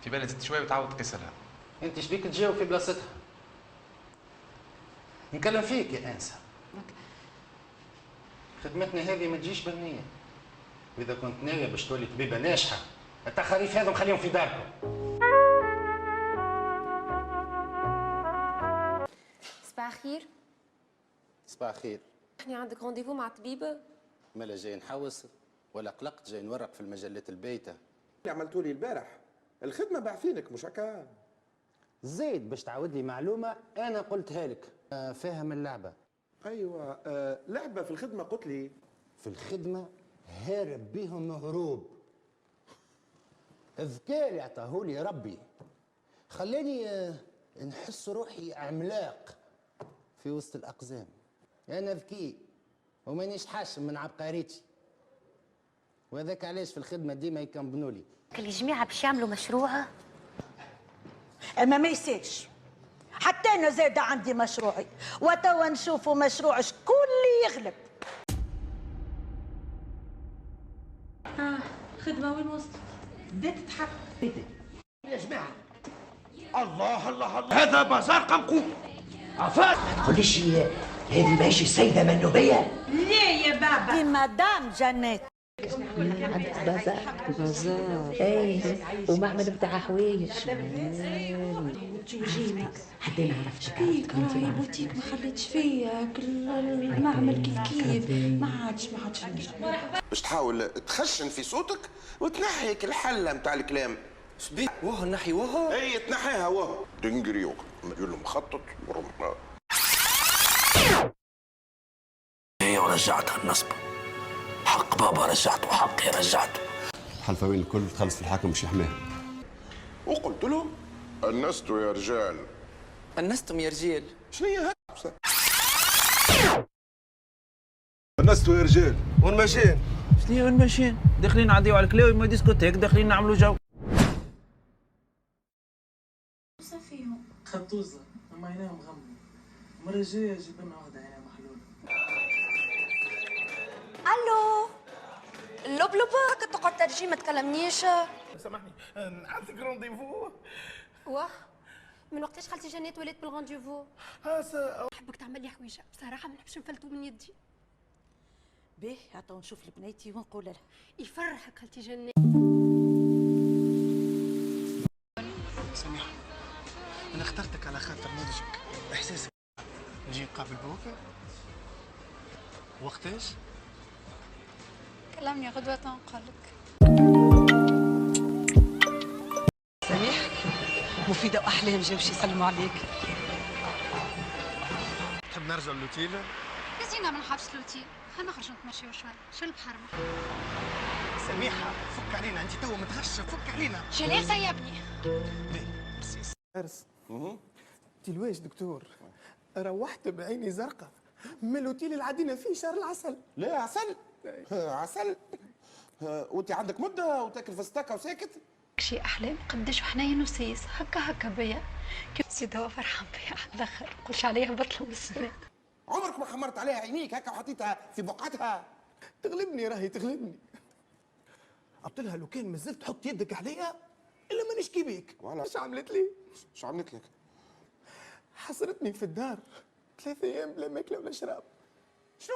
في بالي زدت شويه وتعاود تكسرها. انت شبيك تجاوب في بلاصتها؟ نكلم فيك يا انسه. خدمتنا هذه ما تجيش بالنية، واذا كنت ناويه باش تولي طبيبه ناجحه التخاريف هذم خليهم في داركم. صباح الخير. صباح الخير. احنا عندك رونديفو مع طبيبه؟ مالا جاي نحوس ولا قلقت جاي نورق في المجلات البايته؟ اللي عملتوا لي البارح الخدمه باعثينك مش هكا؟ زيد باش تعاود لي معلومه انا قلتها لك. فاهم اللعبه؟ ايوه لعبه في الخدمه قلت لي. في الخدمه هارب بهم هروب. الذكاء اللي عطاهولي ربي خلاني نحس روحي عملاق في وسط الاقزام. انا ذكي ومانيش حاشم من عبقريتي، وهذاك علاش في الخدمه ديما يكمبنوا لي. كل جماعه باش يعملوا مشروع، اما ما يصيرش. حتى انا زايده عندي مشروعي، وتوا نشوفوا مشروع شكون اللي يغلب. خدمه وين وصلت؟ بدات تتحرك يا جماعه. الله الله الله، هذا بازار قمقوم. عفان قوليش هذه ماشي السيده منوبيه؟ ليه يا بابا؟ دي مدام جنات. عندك بازار اي ومعمل بتاع حوايج وجينا حتى انا عرفتك بيك راهي بوتيك ما خليتش فيك، المعمل كيف ما عادش باش تحاول تخشن في صوتك وتنحيك الحله نتاع الكلام. شبيك وهو نحي وهو؟ اي تنحيها وهو دنجري مدير مخطط ورمح. هي ورجعتها النصب. حق بابا رجعته وحقي رجعته. الحلفاوين الكل تخلص في الحاكم مش يحماه. وقلت له أنستوا يا رجال. أنستم يا رجال. شنو هي هكا؟ أنستوا يا رجال. وين ماشيين؟ شنو وين ماشيين؟ داخلين نعديو على الكلاوي ما ديسكوتيك، داخلين نعملوا جو. فيهم خطوزه اما عينيها مغمضه. المره الجايه جيب لنا واحده عينيها محلوله. الو اللبلبه كنت تقعد ترجي ما تكلمنيش. سامحني عندك رونديفو؟ واه من وقتاش خالتي جنات ولات بالغونديفو؟ نحبك تعمل لي حويجه بصراحه ما نحبش نفلتو من يدي. باهي عطاو نشوف لبنيتي ونقول لها. يفرحك خالتي جنات. سامحني انا اخترتك على خاطر نضجك احساسك. نجي نقابل بوك وقتاش؟ كلمني غدوه نقول لك. سميح مفيدة وأحلام جاوش يسلموا عليك. تحب نرجع للوتيل؟ يا زينة ما نحبش لوتيل، خلينا نخرجوا نتمشيو شوي، شو البحر؟ سميحة فك علينا، أنت توا متغشة، فك علينا. جلال سيبني. ميرسي. فارس أنت الواش دكتور؟ روحت بعيني زرقاء من الوتيل اللي عدينا فيه شهر العسل. لا عسل عسل. وانت عندك مده وتاكل في ستاكه وساكت. شي احلام قداش وحنين وسيس هكا بيا كيف زيد هو فرحان بيا على الاخر قولش عليها بطلوا من السنة. عمرك ما خمرت عليها عينيك هكا وحطيتها في بقعتها؟ تغلبني راهي تغلبني. قلت لها لو كان مازلت تحط يدك عليا الا ما نشكي بيك. ايش عملت لي؟ ايش عملت لك؟ حصرتني في الدار 3 ايام بلا ماكله ولا شراب. شنو